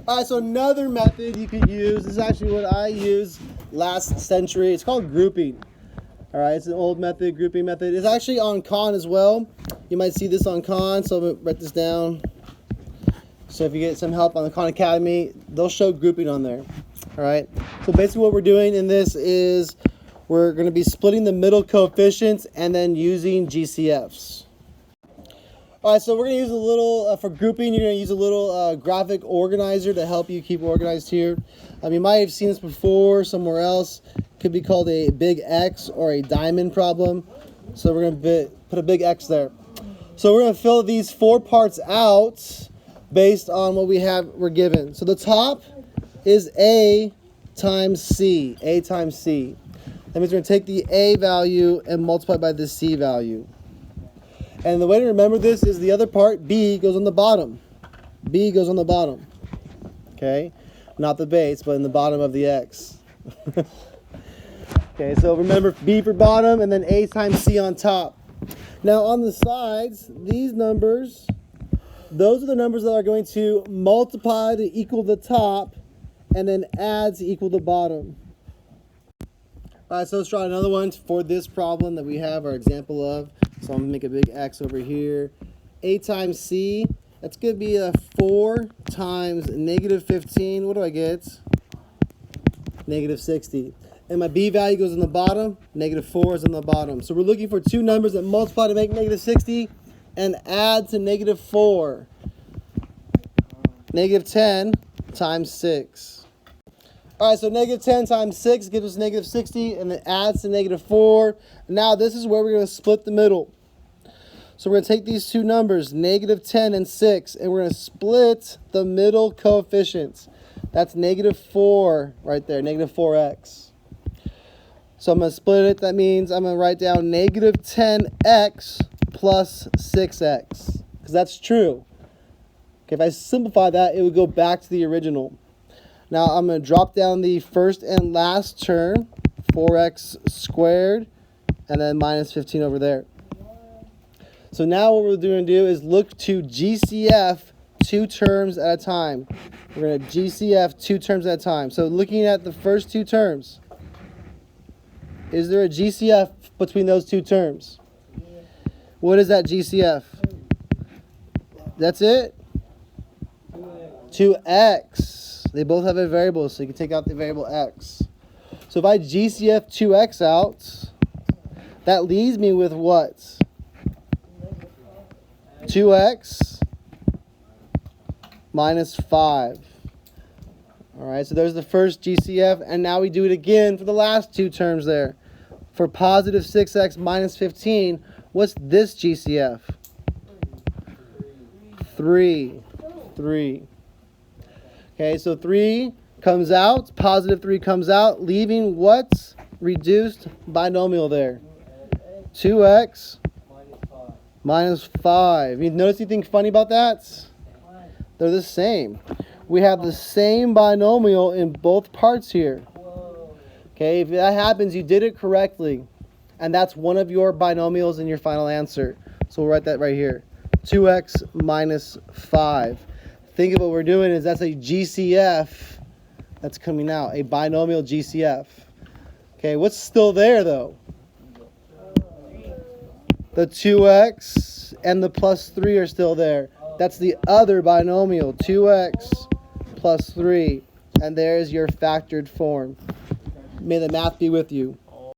All right, so another method you could use, this is actually what I used last century. It's called grouping. All right, it's an old method, grouping method. It's actually on Khan as well. You might see this on Khan, so I'm going to write this down. So if you get some help on the Khan Academy, they'll show grouping on there. All right, so basically what we're doing in this is we're going to be splitting the middle coefficients and then using GCFs. All right, so we're going to use a little, for grouping, you're going to use a little graphic organizer to help you keep organized here. You might have seen this before somewhere else. It could be called a big X or a diamond problem. So we're going to put a big X there. So we're going to fill these 4 parts out based on what we're given. So the top is A times C, A times C. That means we're going to take the A value and multiply by the C value. And the way to remember this is the other part, B, goes on the bottom. B goes on the bottom. Okay? Not the base, but in the bottom of the X. Okay, so remember B for bottom and then A times C on top. Now on the sides, these numbers, those are the numbers that are going to multiply to equal the top and then add to equal the bottom. All right, so let's try another one for this problem that we have our example of. So I'm going to make a big X over here. A times C, that's going to be a 4 times negative 15. What do I get? Negative 60. And my B value goes in the bottom. Negative 4 is in the bottom. So we're looking for 2 numbers that multiply to make negative 60 and add to negative 4. Negative 10 times 6. All right, so negative 10 times 6 gives us negative 60, and it adds to negative 4. Now this is where we're going to split the middle. So we're going to take these 2 numbers, negative 10 and 6, and we're going to split the middle coefficients. That's negative 4 right there, negative 4x. So I'm going to split it. That means I'm going to write down negative 10x plus 6x, because that's true. Okay, if I simplify that, it would go back to the original. Now I'm going to drop down the first and last term, 4x squared, and then minus 15 over there. So now what we're going to do is look to GCF 2 terms at a time. We're going to GCF 2 terms at a time. So looking at the first 2 terms, is there a GCF between those 2 terms? What is that GCF? That's it? 2x. They both have a variable, so you can take out the variable x. So if I GCF 2x out, that leaves me with what? 2x minus 5. All right, so there's the first GCF, and now we do it again for the last 2 terms there. For positive 6x minus 15, what's this GCF? 3. Okay, so 3 comes out, positive 3 comes out, leaving what's reduced binomial there? 2x minus 5. You notice anything funny about that? They're the same. We have the same binomial in both parts here. Okay, if that happens, you did it correctly. And that's one of your binomials in your final answer. So we'll write that right here. 2x minus 5. Think of what we're doing is that's a GCF that's coming out, a binomial GCF. Okay, what's still there though? The 2x and the plus 3 are still there. That's the other binomial, 2x plus 3. And there's your factored form. May the math be with you.